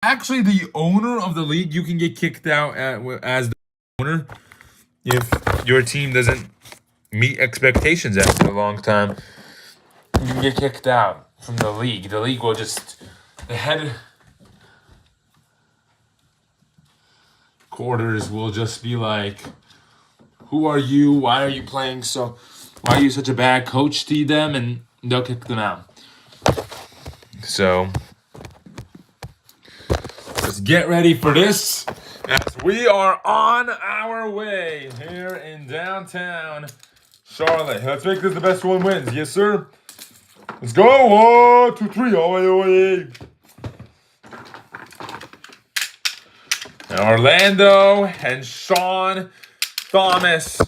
actually the owner of the league. You can get kicked out as the owner if your team doesn't meet expectations after a long time. You can get kicked out from the league. The league will just the head quarters will just be like, "Who are you? Why are you playing so? Why are you such a bad coach?" to them, and they'll kick them out. So let's get ready for this as we are on our way here in downtown Charlotte. Let's make this the best one wins. Yes, sir. Let's go. 1, 2, 3. Away. And Orlando and Sean Thomas.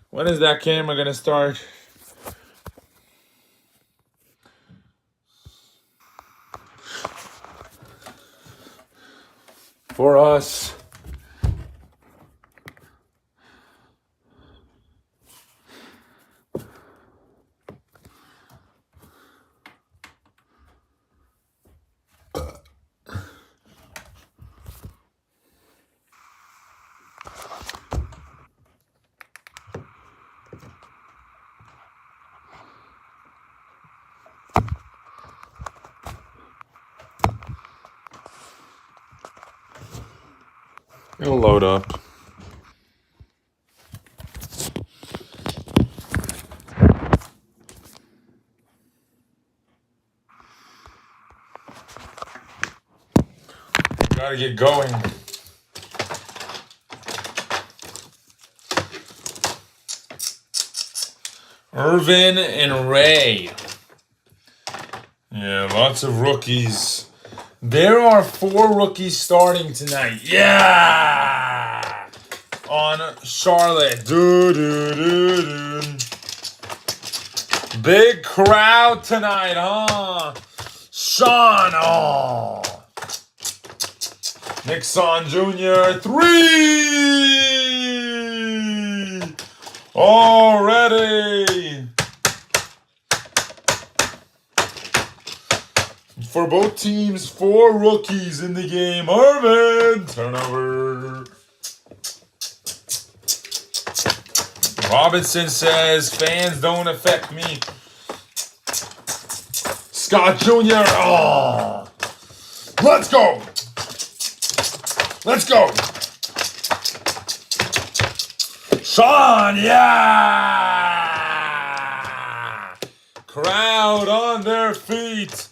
When is that camera going to start? For us. It'll load up. Gotta get going. Irvin and Ray. Yeah, lots of rookies. There are 4 rookies starting tonight. Yeah! On Charlotte. Big crowd tonight, huh? Sean, oh. Nixon Jr., 3! Already! For both teams, 4 rookies in the game. Irvin, turnover. Robinson says, fans don't affect me. Scott Jr., oh. Let's go. Let's go. Sean, yeah. Crowd on their feet.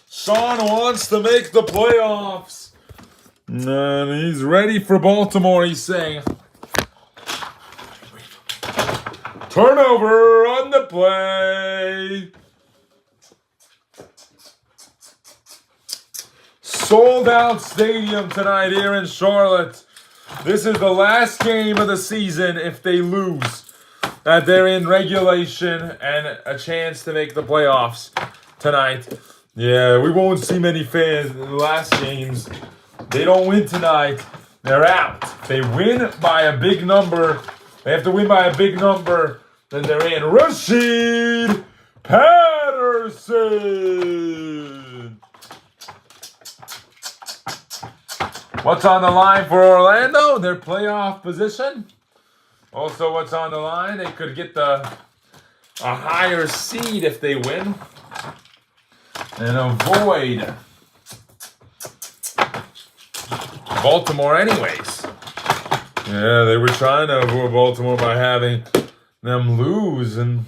Sean wants to make the playoffs. And he's ready for Baltimore, he's saying. Turnover on the play. Sold out stadium tonight here in Charlotte. This is the last game of the season if they lose. That they're in regulation and a chance to make the playoffs tonight. Yeah, we won't see many fans in the last games. They don't win tonight, they're out. They win by a big number. They have to win by a big number. Then they're in. Rasheed Patterson. What's on the line for Orlando? Their playoff position. Also, what's on the line? They could get a higher seed if they win. And avoid Baltimore anyways. Yeah, they were trying to avoid Baltimore by having them lose. And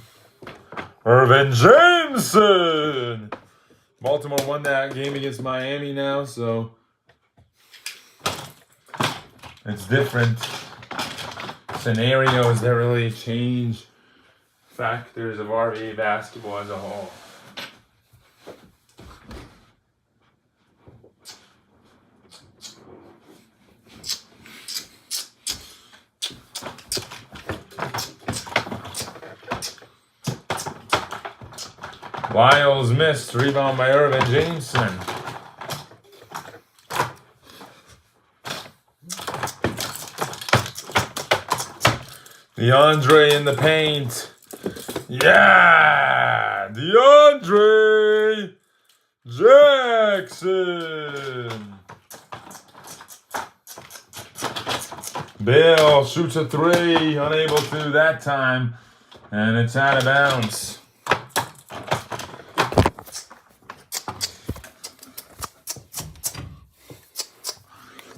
Irvin Jameson. Baltimore won that game against Miami now, so it's different scenarios that really change factors of RV basketball as a whole. Lyles missed. Rebound by Irvin Jameson. DeAndre in the paint. Yeah! DeAndre Jackson. Bill shoots a 3, unable to that time, and it's out of bounds.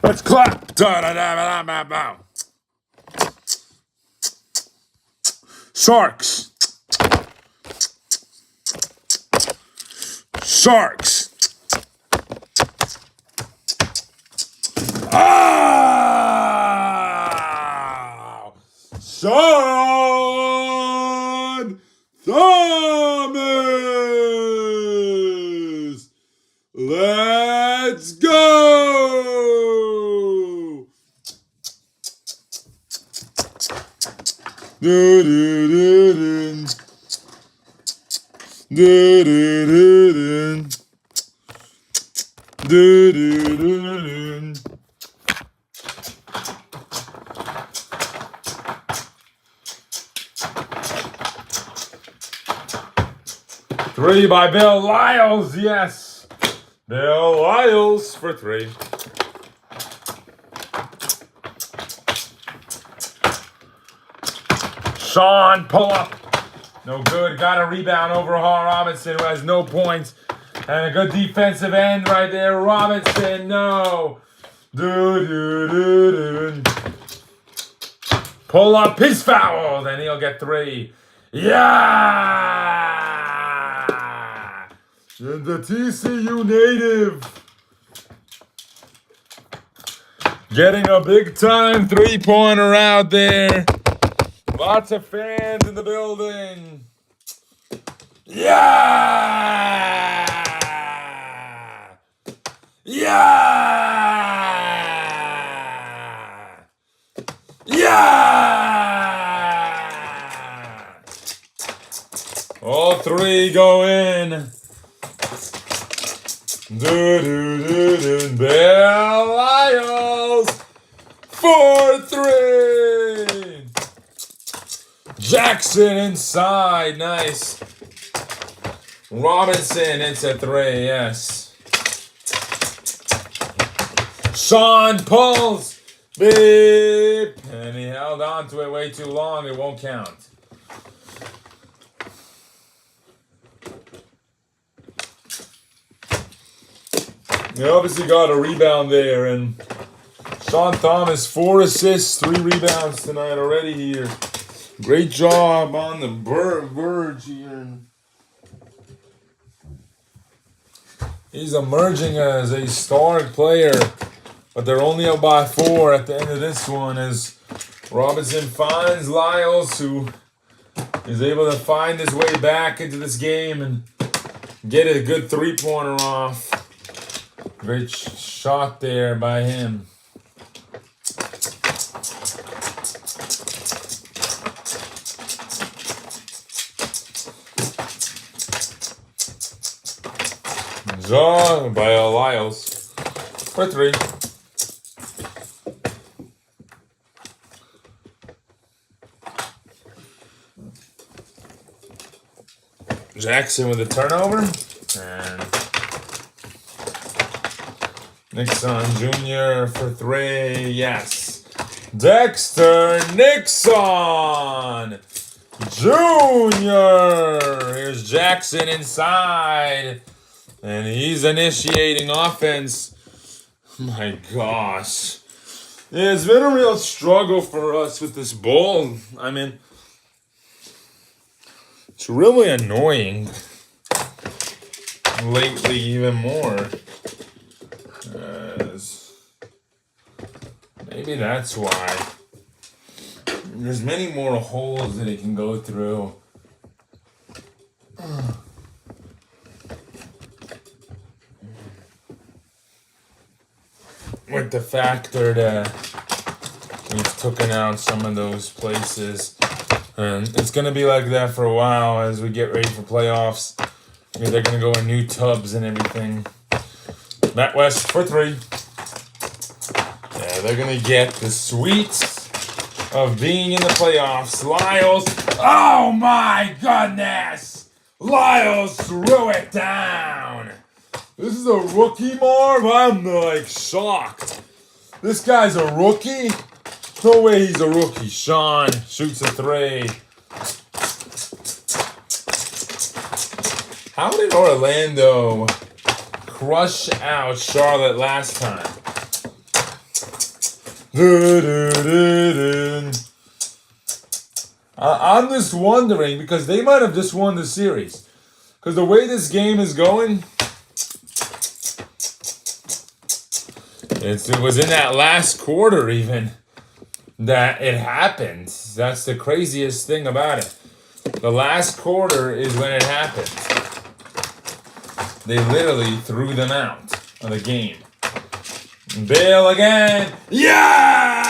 Let's clap. Da-da-da-da-da-da. Sharks. Sharks. Ah! Sean Thomas. Let's go. Do-do-do-do. Do-do-do-do. Do-do-do-do. 3 by Bill Lyles, yes. Bill Lyles for 3. Sean, pull up. No good. Got a rebound over Hall Robinson, who has no points. And a good defensive end right there. Robinson, no. Do-do-do-do. Pull up his foul. Then he'll get 3. Yeah! And the TCU native getting a big-time three-pointer out there. Lots of fans in the building. Yeah! Yeah! Yeah! All 3 go in. Do-do-do-do. Bill Lyles for 3. Jackson inside, nice. Robinson, it's a 3, yes. Sean pulls, beep, and he held on to it way too long, it won't count. He obviously got a rebound there, and Sean Thomas, 4 assists, 3 rebounds tonight already here. Great job on the verge here. He's emerging as a star player, but they're only up by 4 at the end of this one as Robinson finds Lyles, who is able to find his way back into this game and get a good three-pointer off. Great shot there by him. John by Lyles for 3. Jackson with a turnover. And Nixon Jr. for 3. Yes. Dexter Nixon Jr. Here's Jackson inside. And he's initiating offense. My gosh. Yeah, it's been a real struggle for us with this ball. I mean, it's really annoying. Lately, even more. Maybe that's why. There's many more holes that it can go through. With the factor that we've taken out some of those places. And it's going to be like that for a while as we get ready for playoffs. They're going to go in new tubs and everything. Matt West for 3. Yeah, they're going to get the sweets of being in the playoffs. Lyles. Oh my goodness! Lyles threw it down. This is a rookie, Marv? I'm like shocked. This guy's a rookie? No way he's a rookie. Sean shoots a three. How did Orlando crush out Charlotte last time? I'm just wondering because they might have just won the series. Because the way this game is going, it was in that last quarter even that it happened. That's the craziest thing about it. The last quarter is when it happened. They literally threw them out of the game. Bale again. Yeah!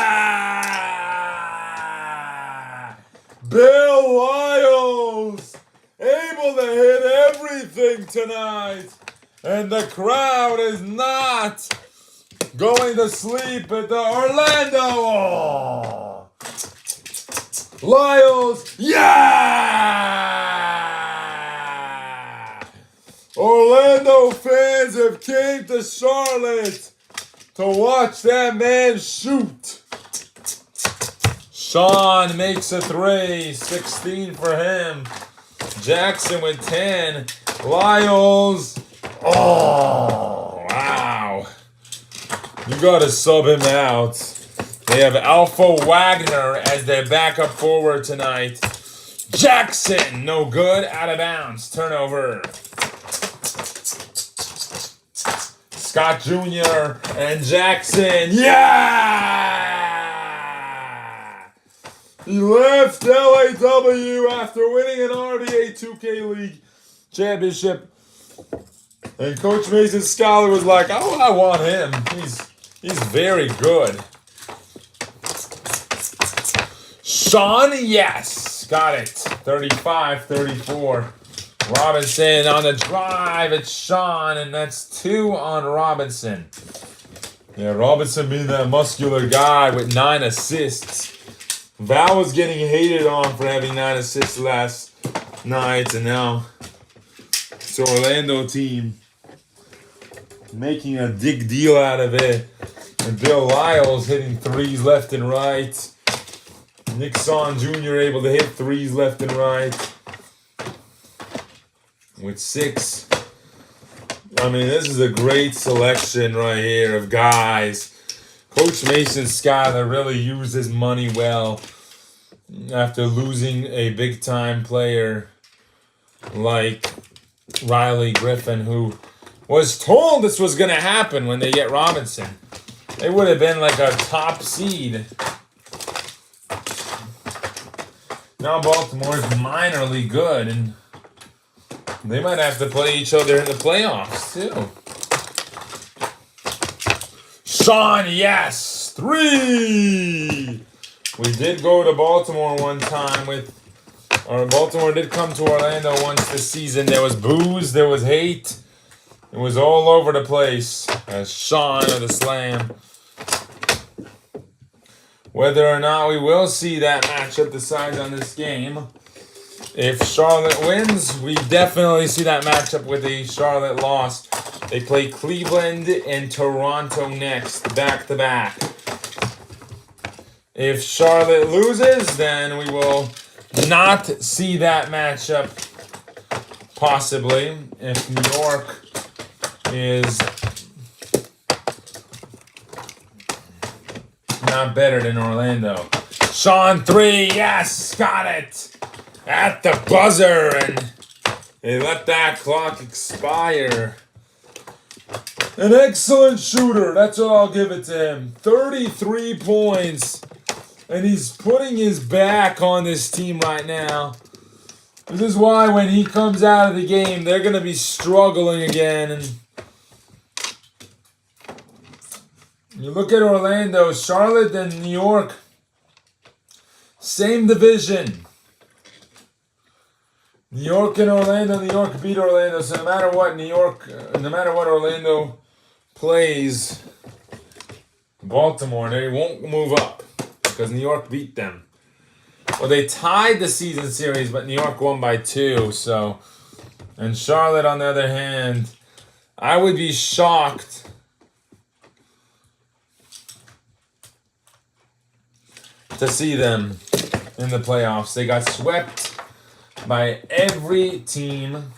Bill Lyles able to hit everything tonight. And the crowd is not going to sleep at the Orlando. Oh. Lyles. Yeah! Orlando fans have came to Charlotte to watch that man shoot. Sean makes a three, 16 for him. Jackson with 10. Lyles. Oh, wow. You gotta sub him out. They have Alpha Wagner as their backup forward tonight. Jackson, no good, out of bounds, turnover. Scott Jr. and Jackson, yeah! He left LAW after winning an RDA 2K League championship. And Coach Mason Scholar was like, oh, I want him. He's very good. Sean, yes, got it. 35-34. Robinson on the drive. It's Sean, and that's 2 on Robinson. Yeah, Robinson being that muscular guy with 9 assists. Val was getting hated on for having 9 assists last night, and now it's the Orlando team making a big deal out of it. And Bill Lyles hitting threes left and right. Nick Son Jr. able to hit threes left and right. With 6. I mean, this is a great selection right here of guys. Coach Mason Schuyler really used his money well after losing a big-time player like Riley Griffin, who was told this was going to happen when they get Robinson. They would have been like a top seed. Now Baltimore's minorly good, and they might have to play each other in the playoffs, too. Sean, yes! 3! We did go to Baltimore one time or Baltimore did come to Orlando once this season. There was booze, there was hate. It was all over the place. As Sean of the slam. Whether or not we will see that matchup decide on this game. If Charlotte wins, we definitely see that matchup with a Charlotte loss. They play Cleveland and Toronto next, back-to-back. If Charlotte loses, then we will not see that matchup, possibly. If New York is not better than Orlando. Sean, 3, yes, got it! At the buzzer, and they let that clock expire. An excellent shooter, that's what I'll give it to him. 33 points, and he's putting his back on this team right now. This is why when he comes out of the game, they're going to be struggling again. And you look at Orlando, Charlotte, and New York, same division. New York and Orlando. New York beat Orlando. So no matter what Orlando plays Baltimore, they won't move up because New York beat them. Well, they tied the season series, but New York won by 2. So, and Charlotte, on the other hand, I would be shocked to see them in the playoffs. They got swept by every team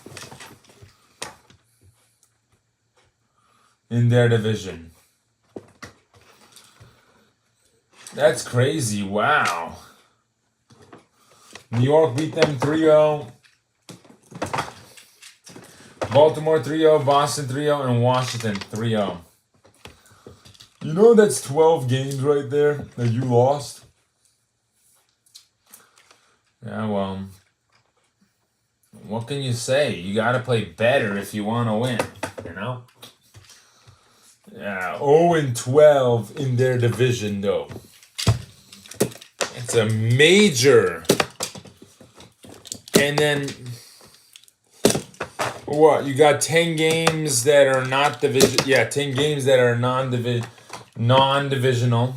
in their division. That's crazy. Wow. New York beat them 3-0. Baltimore 3-0, Boston 3-0, and Washington 3-0. You know that's 12 games right there that you lost? Yeah, well, what can you say? You got to play better if you want to win, you know? Yeah, 0-12 in their division, though. It's a major. And then, what? You got 10 games that are not division. Yeah, 10 games that are non-divisional.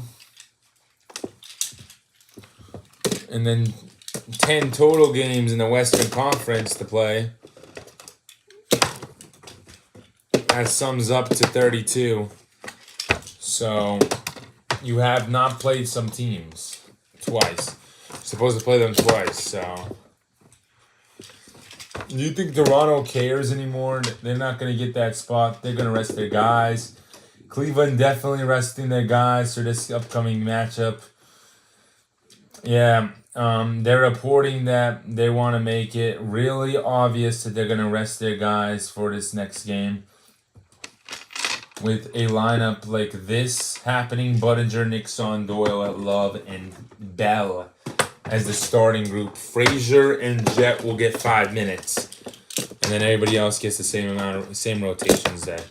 And then 10 total games in the Western Conference to play. That sums up to 32. So, you have not played some teams twice. You're supposed to play them twice, so. Do you think Toronto cares anymore? They're not going to get that spot. They're going to rest their guys. Cleveland definitely resting their guys for this upcoming matchup. Yeah, they're reporting that they want to make it really obvious that they're going to rest their guys for this next game. With a lineup like this happening, Budinger, Nixon, Doyle, Love, and Bell as the starting group. Frazier and Jet will get 5 minutes. And then everybody else gets the same rotations there.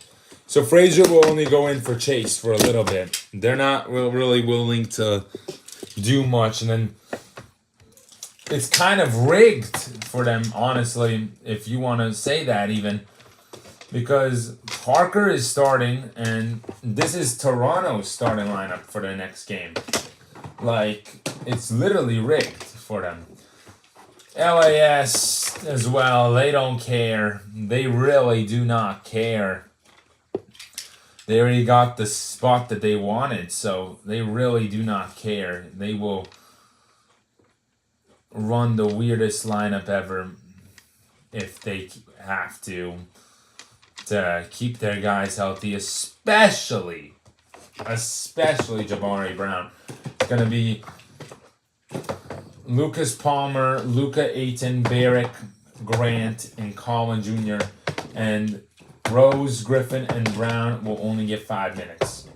So Frazier will only go in for Chase for a little bit. They're not really willing to do much. And then it's kind of rigged for them, honestly, if you want to say that even. Because Parker is starting, and this is Toronto's starting lineup for the next game. Like, it's literally rigged for them. LAS as well, they don't care. They really do not care. They already got the spot that they wanted, so they really do not care. They will run the weirdest lineup ever if they have to keep their guys healthy, especially Jabari Brown. It's going to be Lucas Palmer, Luka Ayton, Barrick, Grant, and Colin Jr. And Rose, Griffin, and Brown will only get 5 minutes.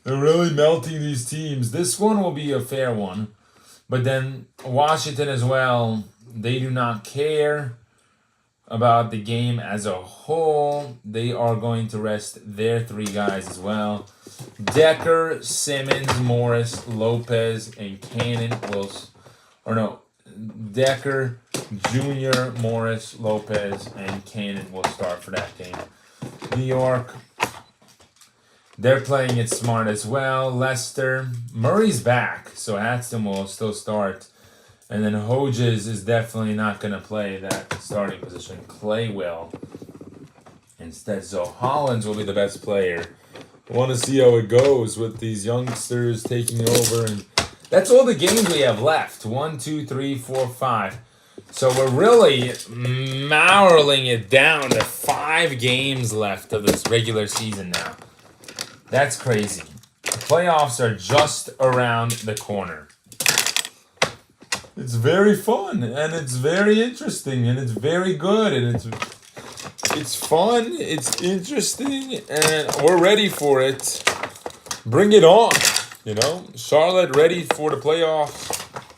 They're really melting these teams. This one will be a fair one. But then Washington as well, they do not care about the game as a whole. They are going to rest their 3 guys as well. Decker, Simmons, Morris, Lopez, and Cannon will... Decker, Jr., Morris, Lopez, and Cannon will start for that game. New York, they're playing it smart as well. Leicester, Murray's back, so Hatston will still start. And then Hodges is definitely not going to play that starting position. Clay will instead. So Hollins will be the best player. I want to see how it goes with these youngsters taking over. And that's all the games we have left. 1, 2, 3, 4, 5. So we're really mauling it down to 5 games left of this regular season now. That's crazy. The playoffs are just around the corner. It's very fun, and it's very interesting, and it's very good, and it's fun, it's interesting, and we're ready for it. Bring it on, you know? Charlotte ready for the playoffs.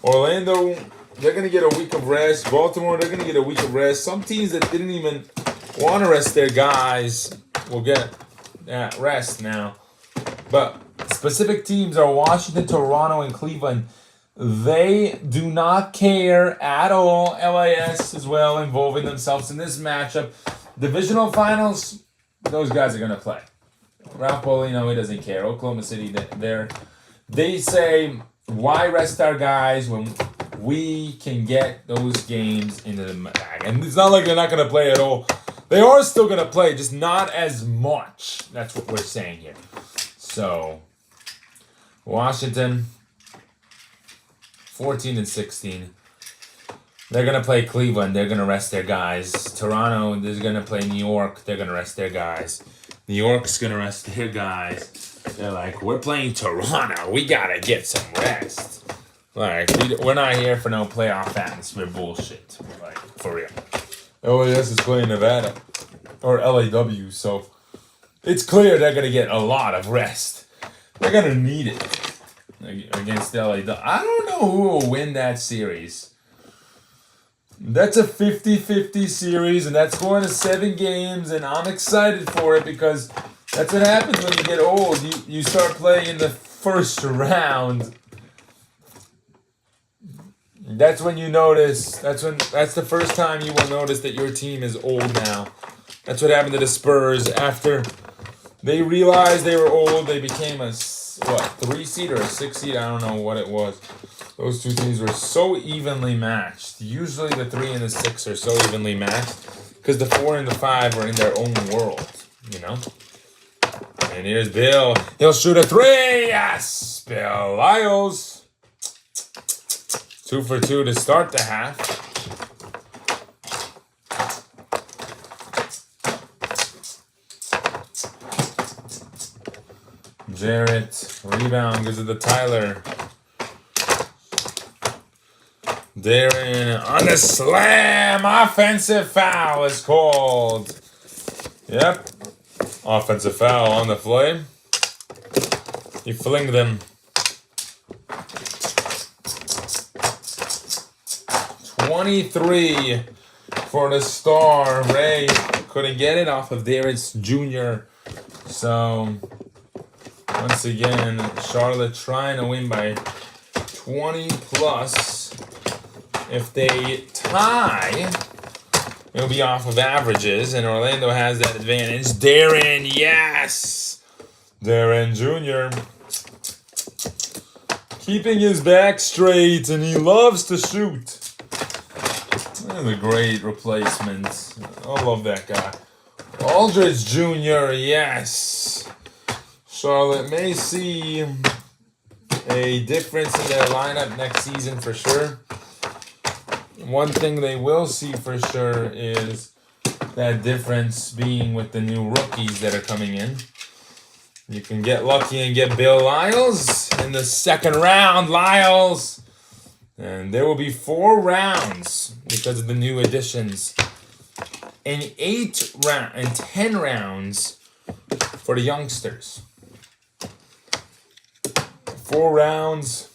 Orlando, they're going to get a week of rest. Baltimore, they're going to get a week of rest. Some teams that didn't even want to rest their guys will get that rest now. But specific teams are Washington, Toronto, and Cleveland. They do not care at all. LAS as well, involving themselves in this matchup. Divisional finals, those guys are going to play. Ralph Polino, he doesn't care. Oklahoma City, they say, why rest our guys when we can get those games into the bag? And it's not like they're not going to play at all. They are still going to play, just not as much. That's what we're saying here. So, Washington, 14 and 16. They're going to play Cleveland. They're going to rest their guys. Toronto is going to play New York. They're going to rest their guys. New York's going to rest their guys. They're like, we're playing Toronto. We got to get some rest. Like, we're not here for no playoff atmosphere bullshit. Like, for real. LAS is playing Nevada. Or LAW, so it's clear they're going to get a lot of rest. They're going to need it against LAW. I don't know who will win that series. That's a 50-50 series, and that's going to 7 games, and I'm excited for it because that's what happens when you get old. You start playing in the first round. That's when you notice. That's the first time you will notice that your team is old now. That's what happened to the Spurs after they realized they were old. They became a 3 seed or a 6 seed? I don't know what it was. Those two teams were so evenly matched. Usually the 3 and the 6 are so evenly matched because the 4 and the 5 are in their own world, you know? And here's Bill. He'll shoot a 3. Yes! Bill Lyles. 2 for 2 to start the half. Jarrett. Rebound gives it to Tyler. Darren on the slam. Offensive foul is called. Yep. Offensive foul on the play. He flinged them. 23 for the Star. Ray couldn't get it off of Darius Jr. So, once again, Charlotte trying to win by 20 plus. If they tie, it'll be off of averages, and Orlando has that advantage. Darren, yes! Darren Jr. keeping his back straight, and he loves to shoot. That's a great replacement. I love that guy. Aldridge Jr., yes. Charlotte may see a difference in their lineup next season for sure. One thing they will see for sure is that difference being with the new rookies that are coming in. You can get lucky and get Bill Lyles in the second round. Lyles. And there will be 4 rounds because of the new additions. And 10 rounds for the youngsters. 4 rounds.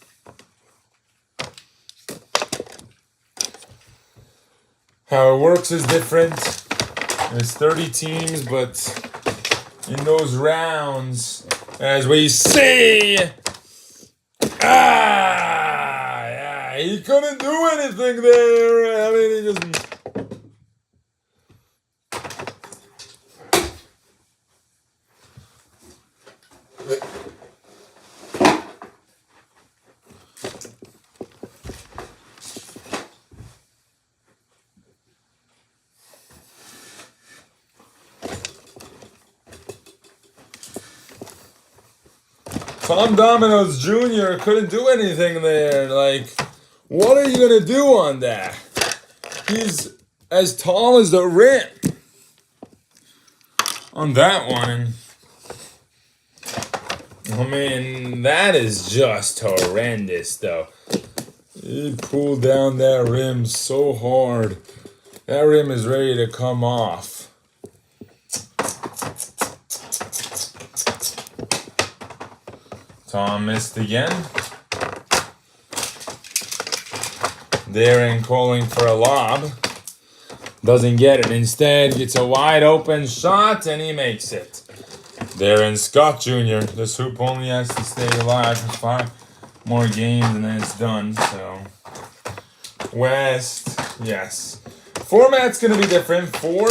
How it works is different. There's 30 teams, but in those rounds, as we see, yeah, he couldn't do anything there. I mean, he just... Tom Domino's Jr. couldn't do anything there. Like, what are you going to do on that? He's as tall as the rim. On that one. I mean, that is just horrendous, though. He pulled down that rim so hard. That rim is ready to come off. Tom missed again. Darren calling for a lob. Doesn't get it. Instead, gets a wide open shot, and he makes it. Darren Scott Jr. This hoop only has to stay alive for 5 more games, and then it's done. So, West, yes. Format's going to be different. 4.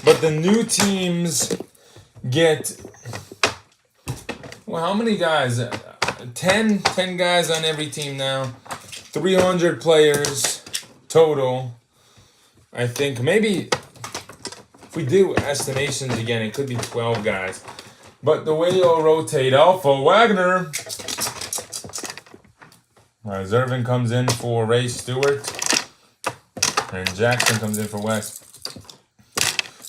But the new teams get... Well, how many guys? 10 guys on every team now. 300 players total. I think maybe if we do estimations again, it could be 12 guys. But the way you'll rotate Alpha Wagner. Zervin comes in for Ray Stewart. And Jackson comes in for West.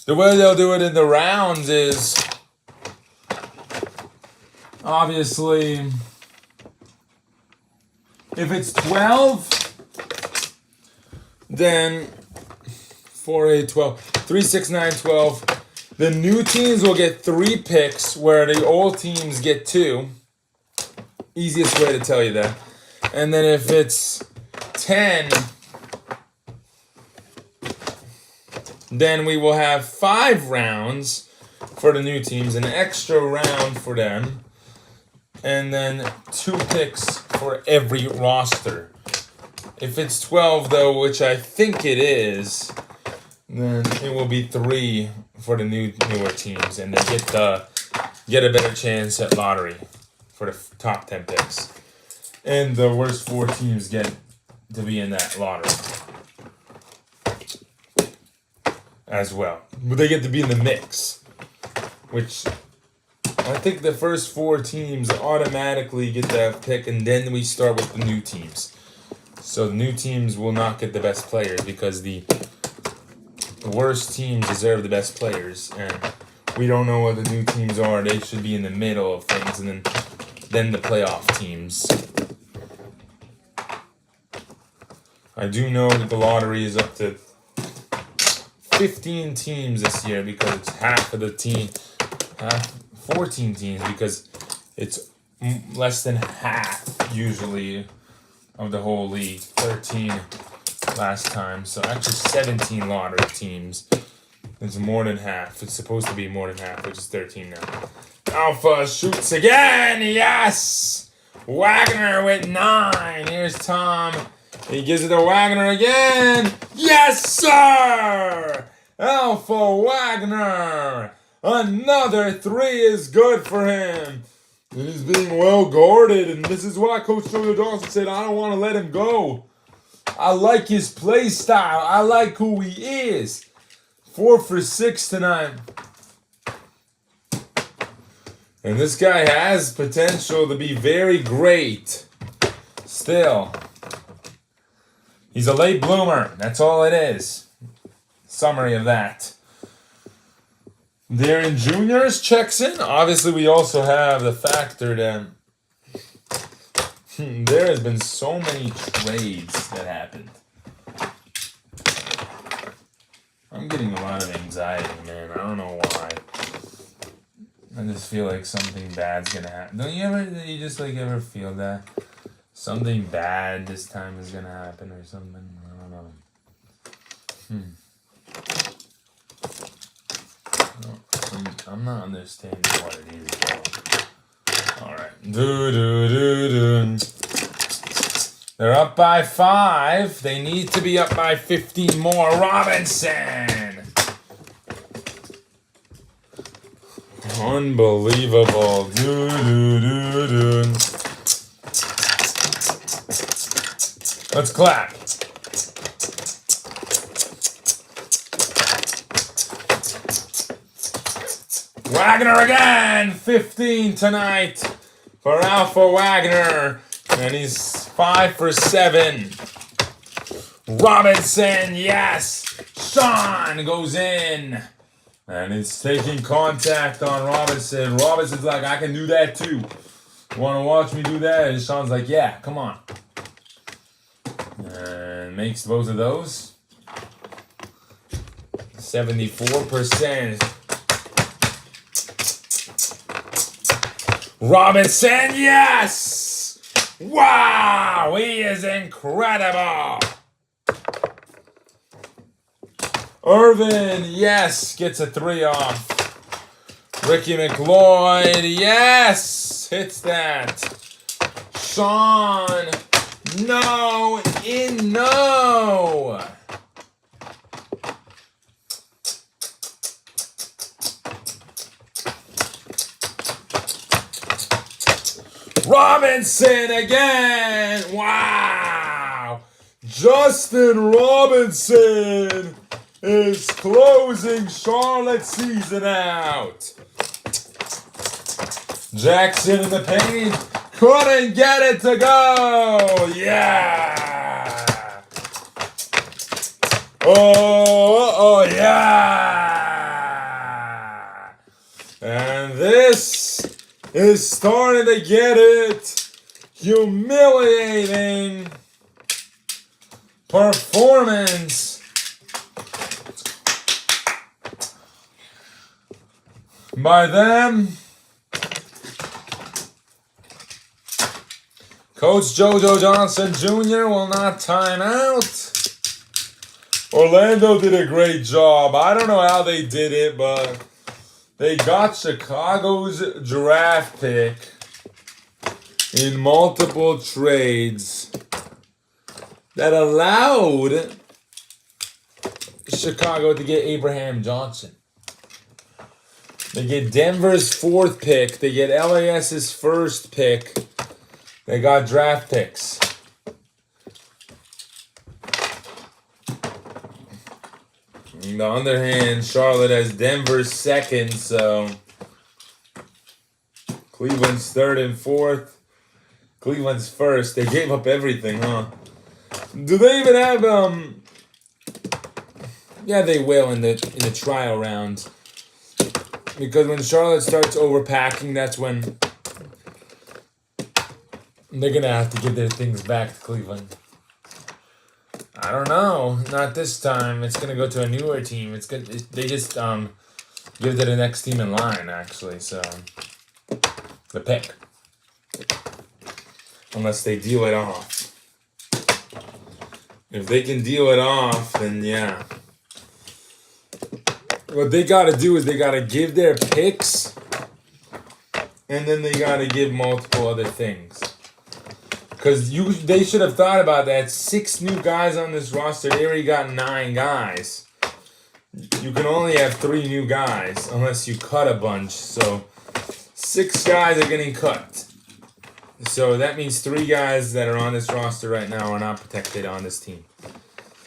The way they'll do it in the rounds is obviously if it's 12, then 4, 8, 12, 3, 6, 9, 12. The new teams will get 3 picks where the old teams get 2. Easiest way to tell you that. And then if it's 10, then we will have 5 rounds for the new teams, an extra round for them, and then 2 picks for every roster. If it's 12, though, which I think it is, then it will be 3 for the newer teams, and they get a better chance at lottery for the top 10 picks. And the worst 4 teams get to be in that lottery as well. But they get to be in the mix, which I think the first 4 teams automatically get that pick, and then we start with the new teams. So the new teams will not get the best players because the worst teams deserve the best players, and we don't know what the new teams are. They should be in the middle of things, and then the playoff teams. I do know that the lottery is up to 15 teams this year because it's half of the team, 14 teams because it's less than half usually of the whole league. 13 last time, so actually 17 lottery teams. It's more than half. It's supposed to be more than half, which is 13 now. Alpha shoots again, yes! Wagner with 9. Here's Tom. He gives it to Wagner again. Yes, sir! Alpha Wagner. Another 3 is good for him. And he's being well guarded. And this is why Coach Joe Dawson said, I don't want to let him go. I like his play style. I like who he is. 4 for 6 tonight. And this guy has potential to be very great. Still. He's a late bloomer. That's all it is. Summary of that. Darren Jr. checks in. Obviously, we also have the factor that there has been so many trades that happened. I'm getting a lot of anxiety, man. I don't know why. I just feel like something bad's gonna happen. Don't you just ever feel that? Something bad this time is gonna happen or something. I don't know. I'm not understanding what it is though. Alright. They're up by 5. They need to be up by 15 more. Robinson! Unbelievable. Let's clap. Wagner again! 15 tonight for Alpha Wagner. And he's 5 for 7. Robinson, yes! Sean goes in. And he's taking contact on Robinson. Robinson's like, I can do that too. Want to watch me do that? And Sean's like, yeah, come on. And makes both of those. 74%. Robinson, yes! Wow, he is incredible. Irvin, yes, gets a 3 off. Ricky McLeod, yes, hits that. Sean, no. Robinson again, wow. Justin Robinson is closing Charlotte's season out. Jackson in the paint. Couldn't get it to go. Yeah. Oh, yeah. And this is starting to get it. Humiliating performance by them. Coach JoJo Johnson Jr. will not time out. Orlando did a great job. I don't know how they did it, but they got Chicago's draft pick in multiple trades that allowed Chicago to get Abraham Johnson. They get Denver's 4th pick. They get LAS's 1st pick. They got draft picks. On the other hand, Charlotte has Denver's 2nd, so Cleveland's 3rd and 4th. Cleveland's 1st. They gave up everything, huh? Do they even have Yeah, they will in the trial round. Because when Charlotte starts overpacking, that's when they're gonna have to give their things back to Cleveland. I don't know. Not this time. It's gonna go to a newer team. It's good. They just give it to the next team in line, actually. So the pick, unless they deal it off. If they can deal it off, then yeah. What they gotta do is they gotta give their picks, and then they gotta give multiple other things. Because they should have thought about that. 6 new guys on this roster. They already got 9 guys. You can only have 3 new guys unless you cut a bunch. So 6 guys are getting cut. So that means 3 guys that are on this roster right now are not protected on this team.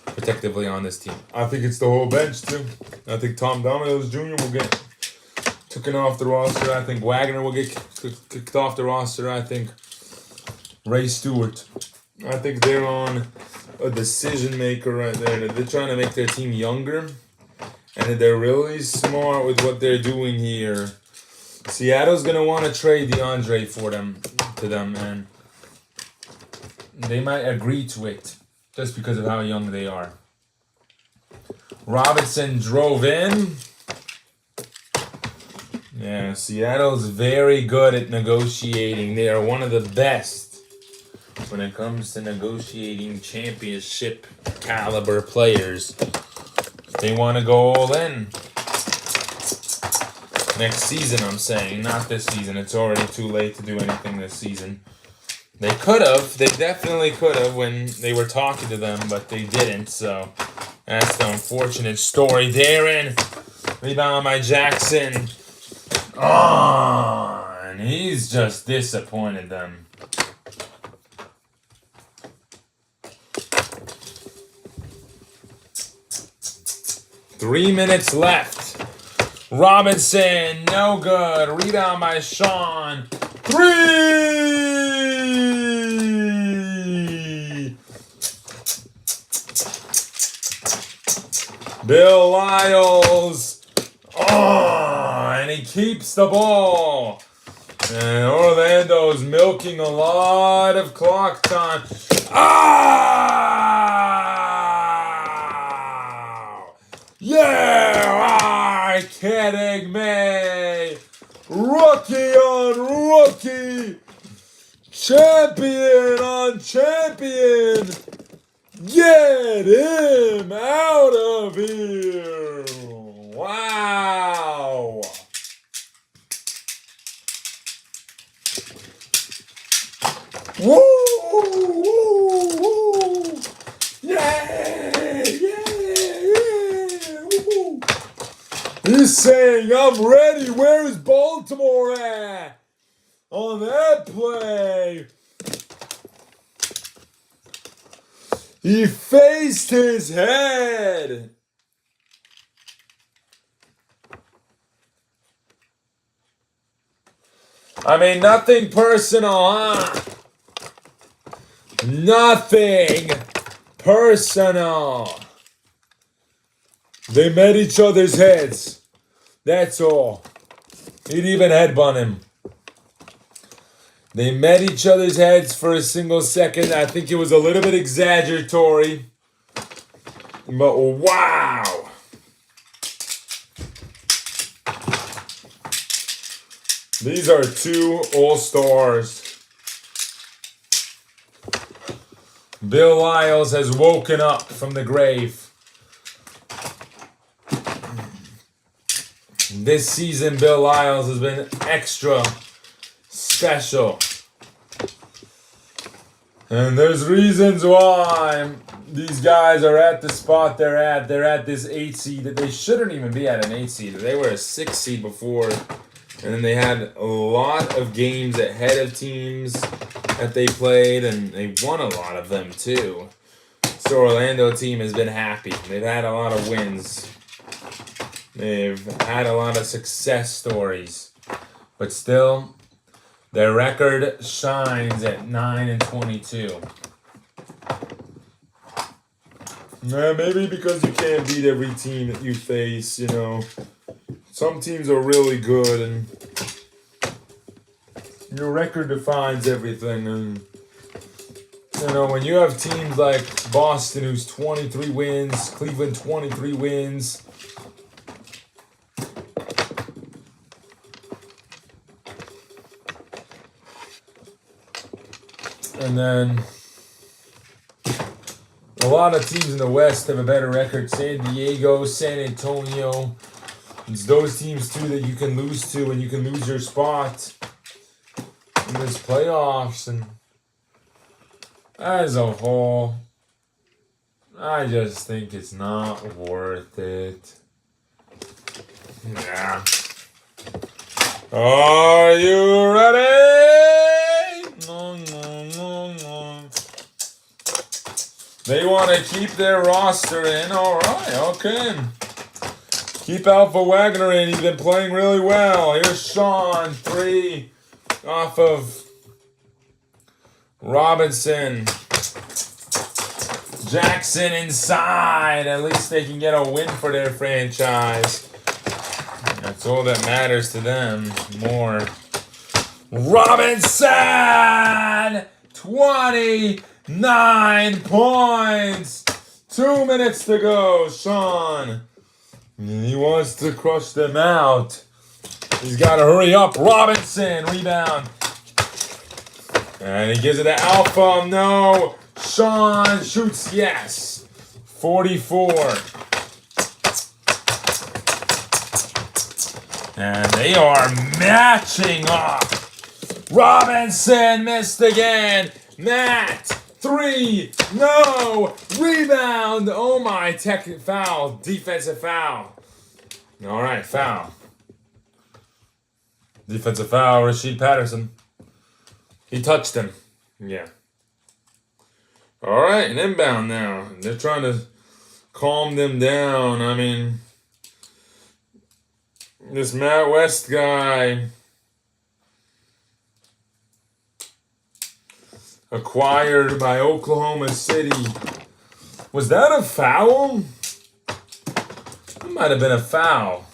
Protectively on this team. I think it's the whole bench too. I think Tom Domino's Jr. will get taken off the roster. I think Wagner will get kicked off the roster. I think Ray Stewart. I think they're on a decision maker right there. They're trying to make their team younger. And they're really smart with what they're doing here. Seattle's going to want to trade DeAndre to them. And they might agree to it. Just because of how young they are. Robinson drove in. Yeah, Seattle's very good at negotiating. They are one of the best when it comes to negotiating championship caliber players. They want to go all in. Next season, I'm saying. Not this season. It's already too late to do anything this season. They could have. They definitely could have when they were talking to them, but they didn't. So that's the unfortunate story. Darren, rebound by Jackson. Oh, and he's just disappointed them. Three minutes left. Robinson, no good. Rebound by Sean. 3! Bill Lyles. Oh, and he keeps the ball. And Orlando's milking a lot of clock time. Ah! Yeah! Kidding me? Rookie on rookie. Champion on champion. Get him out of here. Wow. Woo! Woo! Woo! Yeah! Yeah! Woo! He's saying, I'm ready. Where is Baltimore at? On that play. He faced his head. I mean, nothing personal, huh? Nothing personal. They met each other's heads. That's all. He'd even headbutt him. They met each other's heads for a single second. I think it was a little bit exaggeratory. But wow. These are two all-stars. Bill Lyles has woken up from the grave. This season, Bill Lyles has been extra special. And there's reasons why these guys are at the spot they're at. They're at this 8 seed that they shouldn't even be at an 8 seed. They were a 6 seed before. And then they had a lot of games ahead of teams that they played, and they won a lot of them too. So Orlando team has been happy. They've had a lot of wins. They've had a lot of success stories. But still, their record shines at 9-22. Yeah, maybe because you can't beat every team that you face, you know. Some teams are really good, and your record defines everything. And you know, when you have teams like Boston, who's 23 wins, Cleveland 23 wins, and then a lot of teams in the West have a better record. San Diego, San Antonio. It's those teams too that you can lose to, and you can lose your spot in this playoffs. And as a whole, I just think it's not worth it. Yeah. Are you ready? No. They want to keep their roster in. All right, okay. Keep Alpha Wagner in. He's been playing really well. Here's Sean, 3 off of Robinson. Jackson inside. At least they can get a win for their franchise. That's all that matters to them more. Robinson! 29 points. 2 minutes to go, Sean. He wants to crush them out. He's got to hurry up. Robinson, rebound. And he gives it to Alpha. No. Sean shoots. Yes. 44. And they are matching up. Robinson missed again. Matt. 3. No. Rebound. Oh my. Tech foul. Defensive foul. All right. Foul. Defensive foul. Rasheed Patterson. He touched him. Yeah. All right. An inbound now. They're trying to calm them down. I mean, this Matt West guy acquired by Oklahoma City. Was that a foul? It might have been a foul.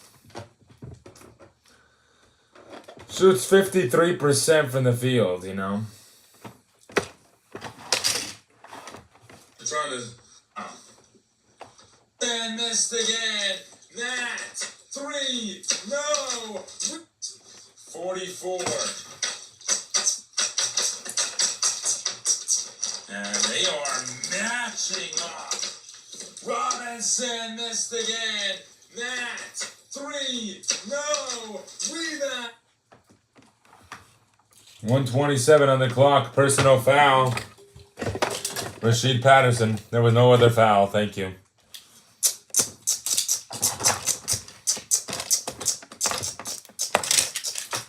Shoots 53% from the field, you know. Trying to. And missed again. Matt. 3. No. 44. And they are matching up. Robinson missed again. Matt. 3. No. Rebound. 1:27 on the clock. Personal foul. Rasheed Patterson. There was no other foul. Thank you.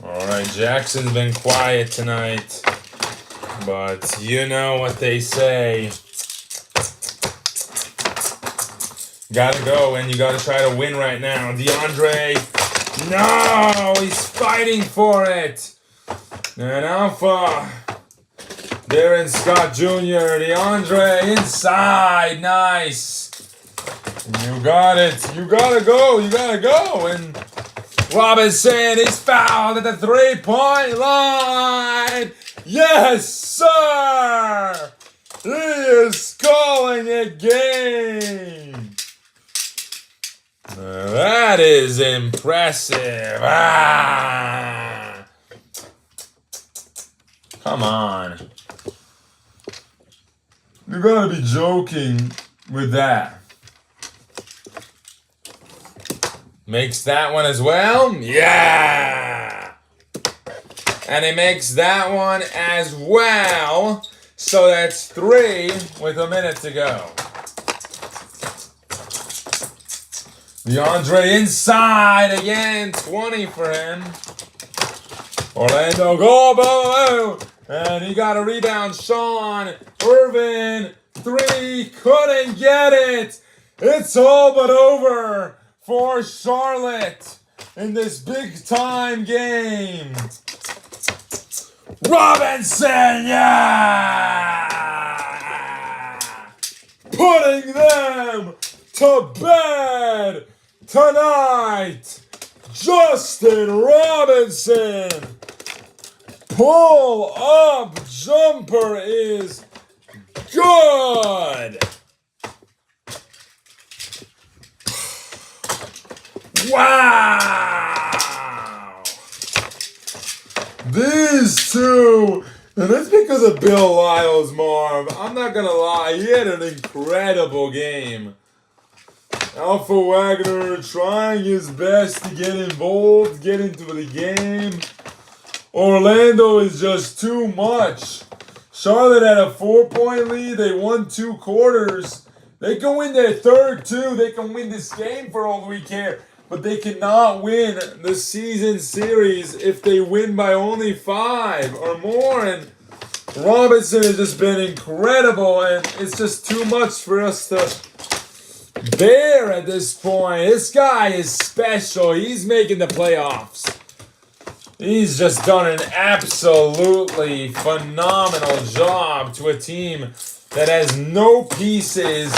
All right, Jackson's been quiet tonight, but you know what they say. Gotta go, and you gotta try to win right now. DeAndre, no, he's fighting for it. And Alpha. Darren Scott Jr. DeAndre inside. Nice. You got it. You gotta go. You gotta go. And Robinson is fouled at the 3-point line. Yes, sir. He is calling it game. That is impressive. Come on. You gotta be joking with that. Makes that one as well? Yeah! And he makes that one as well. So that's 3 with a minute to go. DeAndre inside again. 20 for him. Orlando go. And he got a rebound. Sean Irvin. 3. Couldn't get it. It's all but over for Charlotte in this big time game. Robinson, yeah! Putting them to bed tonight. Justin Robinson. Pull up jumper is good. Wow! These two, and it's because of Bill Lyles, Marv. I'm not gonna lie, he had an incredible game. Alpha Wagner trying his best to get involved, get into the game. Orlando is just too much. Charlotte had a 4-point lead. They won 2 quarters. They can win their third too. They can win this game for all we care. But they cannot win the season series if they win by only 5 or more. And Robinson has just been incredible. And it's just too much for us to bear at this point. This guy is special. He's making the playoffs. He's just done an absolutely phenomenal job to a team that has no pieces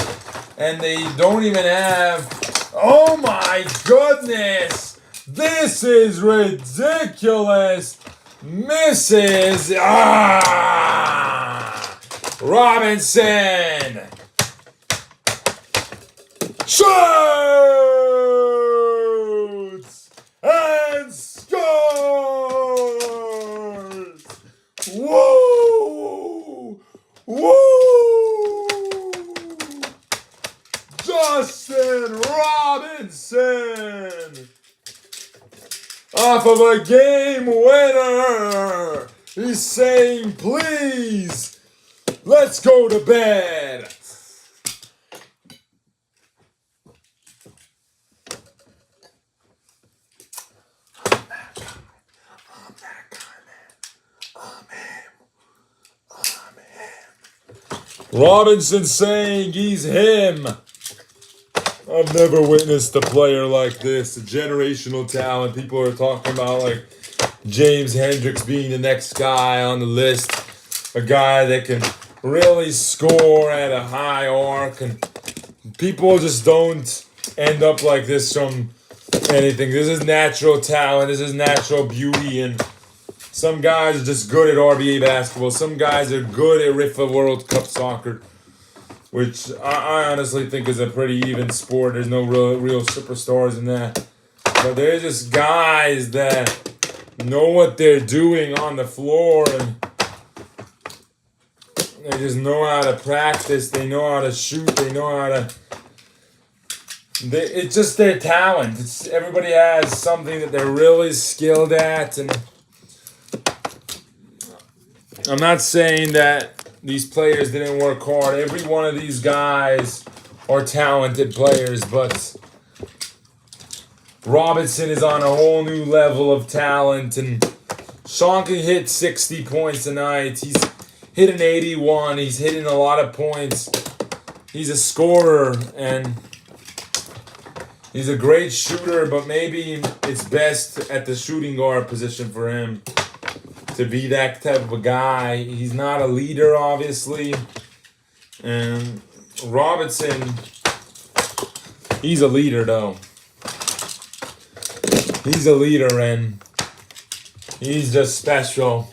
and they don't even have... Oh my goodness! This is ridiculous! Misses... Robinson! Shoots! And scores! Woo! Woo! Justin Robinson! Off of a game winner! He's saying, please, let's go to bed! Robinson saying he's him. I've never witnessed a player like this, a generational talent. People are talking about like James Hendricks being the next guy on the list, a guy that can really score at a high arc, and people just don't end up like this from anything. This is natural talent. This is natural beauty, and some guys are just good at RBA basketball. Some guys are good at RIFA World Cup soccer, which I honestly think is a pretty even sport. There's no real superstars in that. But they're just guys that know what they're doing on the floor, and they just know how to practice. They know how to shoot. They know how to... It's just their talent. Everybody has something that they're really skilled at, and I'm not saying that these players didn't work hard. Every one of these guys are talented players, but Robinson is on a whole new level of talent, and Sean can hit 60 points tonight. He's hitting 81. He's hitting a lot of points. He's a scorer, and he's a great shooter, but maybe it's best at the shooting guard position for him to to be that type of a guy. He's not a leader, obviously. And Robinson, he's a leader, though. He's a leader, and he's just special.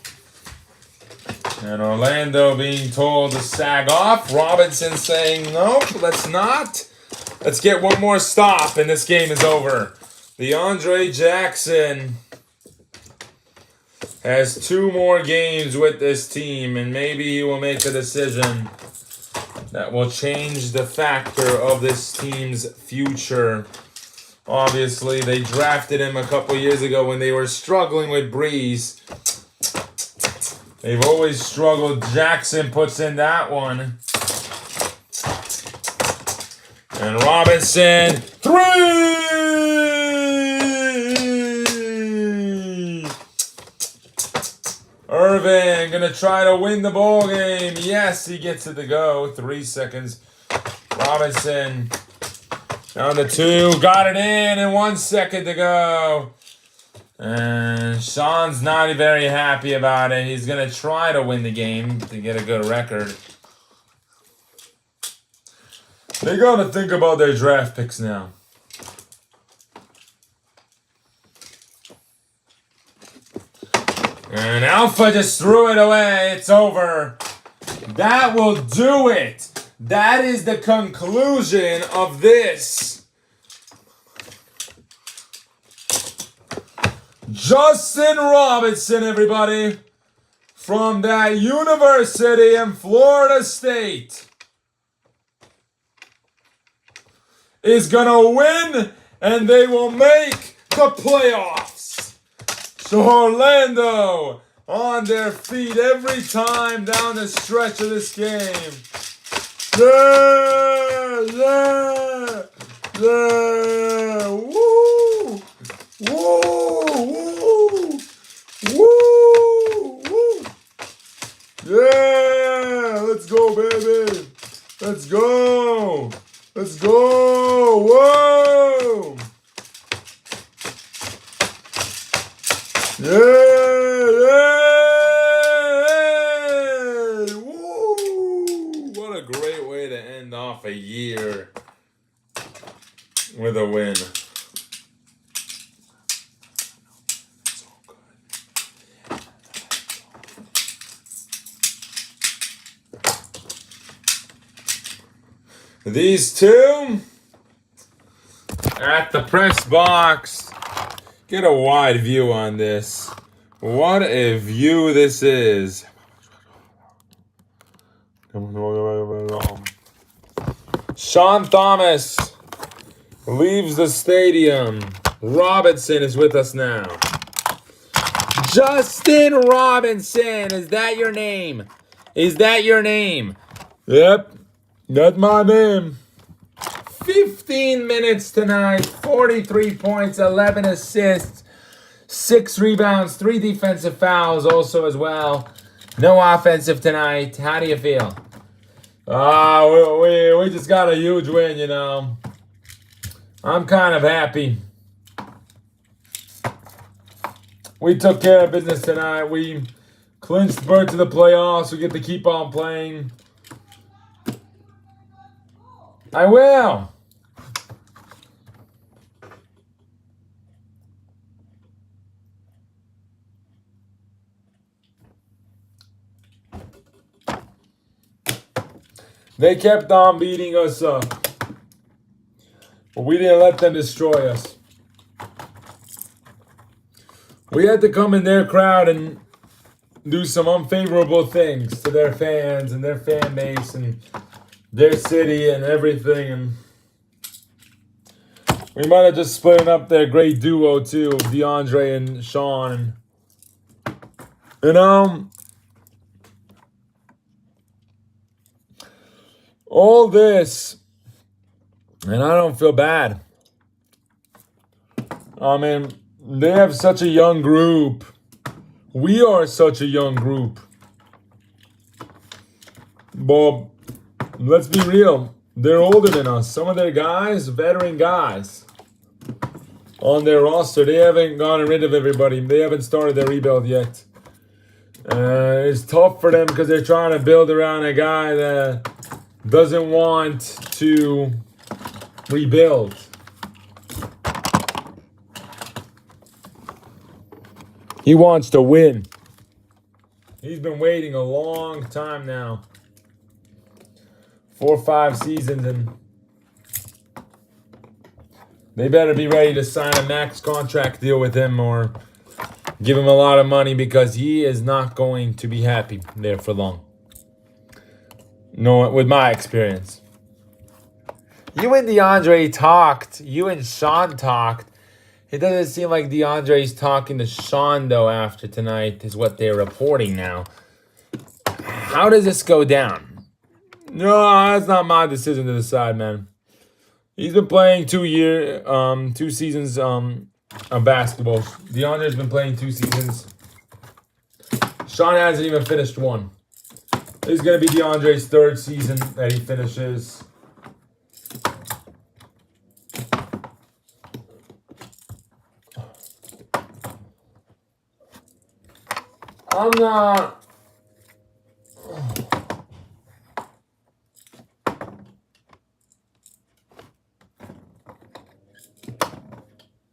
And Orlando being told to sag off. Robinson saying, nope, let's not. Let's get one more stop, and this game is over. DeAndre Jackson has 2 more games with this team, and maybe he will make a decision that will change the factor of this team's future. Obviously, they drafted him a couple years ago when they were struggling with Breeze. They've always struggled. Jackson puts in that one. And Robinson, 3! Irving gonna try to win the ball game. Yes, he gets it to go. 3 seconds. Robinson down to 2. Got it in and 1 second to go. And Sean's not very happy about it. He's gonna try to win the game to get a good record. They gotta think about their draft picks now. And Alpha just threw it away. It's over. That will do it. That is the conclusion of this. Justin Robinson, everybody, from that university in Florida State, is gonna win, and they will make the playoffs. So Orlando on their feet every time down the stretch of this game. Yeah, yeah, yeah, woo, woo, woo, woo, woo. Yeah, let's go, baby. Let's go. Let's go. Whoa. Yeah, yeah. Woo. What a great way to end off a year with a win. These two at the press box. Get a wide view on this. What a view this is. Sean Thomas leaves the stadium. Robinson is with us now. Justin Robinson, is that your name? Is that your name? Yep, that's my name. 15 minutes tonight, 43 points, 11 assists, 6 rebounds, 3 defensive fouls also as well. No offensive tonight. How do you feel? We just got a huge win, you know. I'm kind of happy. We took care of business tonight. We clinched berth to the playoffs. We get to keep on playing. I will. They kept on beating us up. But we didn't let them destroy us. We had to come in their crowd and do some unfavorable things to their fans and their fan base and their city and everything. And we might have just split up their great duo too, DeAndre and Sean. You know, all this, and I don't feel bad. I mean, they have such a young group. We are such a young group. But let's be real. They're older than us. Some of their guys, veteran guys, on their roster, they haven't gotten rid of everybody. They haven't started their rebuild yet. It's tough for them because they're trying to build around a guy that doesn't want to rebuild. He wants to win. He's been waiting a long time now. 4 or 5 seasons, and they better be ready to sign a max contract deal with him or give him a lot of money, because he is not going to be happy there for long. No, with my experience. You and DeAndre talked. You and Sean talked. It doesn't seem like DeAndre's talking to Sean, though, after tonight, is what they're reporting now. How does this go down? No, that's not my decision to decide, man. He's been playing 2 seasons of basketball. DeAndre's been playing 2 seasons. Sean hasn't even finished one. This is going to be DeAndre's 3rd season that he finishes. I'm not...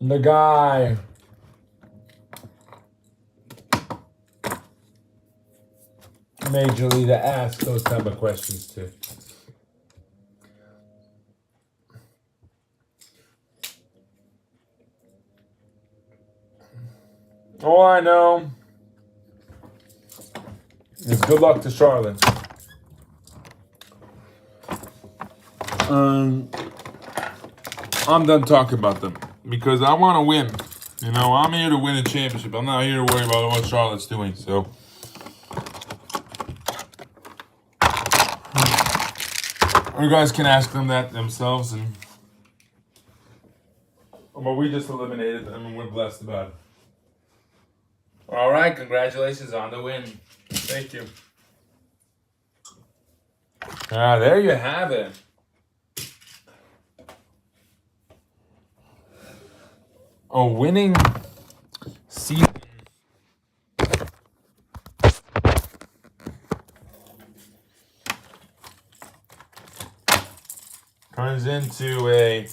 The guy majorly to ask those type of questions to. All I know is good luck to Charlotte. I'm done talking about them because I want to win. You know, I'm here to win a championship. I'm not here to worry about what Charlotte's doing. So, you guys can ask them that themselves. But we just eliminated them, and we're blessed about it. All right, congratulations on the win. Thank you. There you have it. A winning season turns into a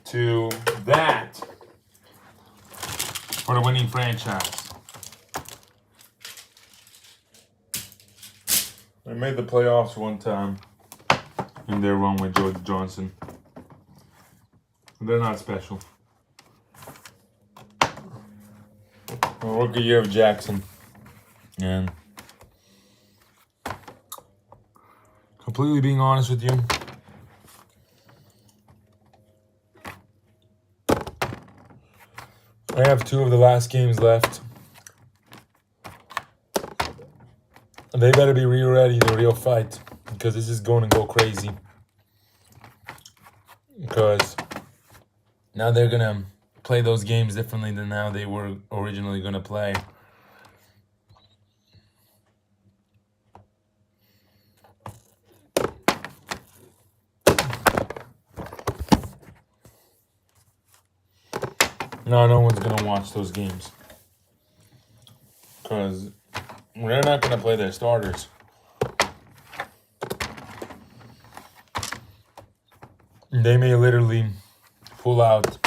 to that for the winning franchise. They made the playoffs one time in their run with George Johnson. They're not special. Rookie year of Jackson. And completely being honest with you, I have 2 of the last games left. They better be real ready, the real fight, because this is going to go crazy. Because now they're going to play those games differently than how they were originally going to play. No one's going to watch those games. Because they're not going to play their starters. They may literally pull out